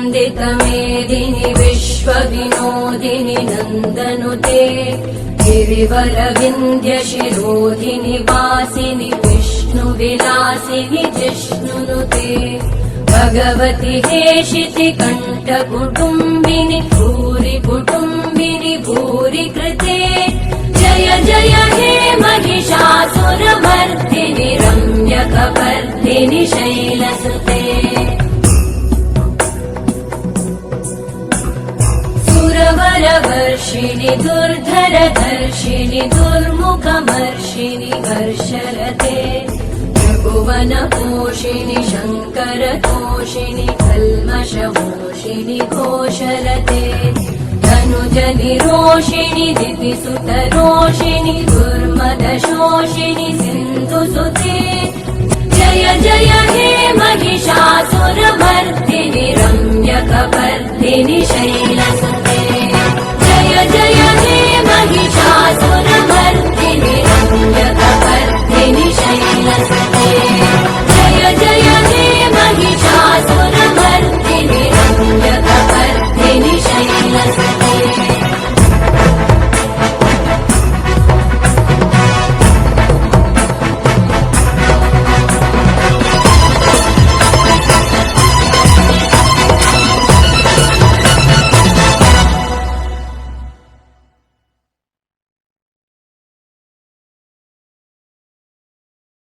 वन्दितमेदिनि विश्वविनोदिनि नन्दनुते गिरिवरविन्द्यशिरोधिनि वासिनि विष्णुविलासिनि जिष्णुनुते भगवति हेशिति कण्ठकुटुम्बिनि भूरि कुटुम्बिनि भूरि कृते जय जय हे महिषासुरमर्दिनि रम्यकपर्दिनि शैलसुते सुरवरवर्षिणि दुर्धरधर्षिणि दुर्मुखमर्षिणि हर्षरते त्रिभुवनपोषिणि शङ्करतोषिणि कल्मषमोषिणि घोषरते धनुजनिरोषिणि दितिसुतरोषिणि दुर्मदशोषिणि सिन्धुसुते जय जय हे महिषासुरमर्दिनि रम्यकपर्दिनि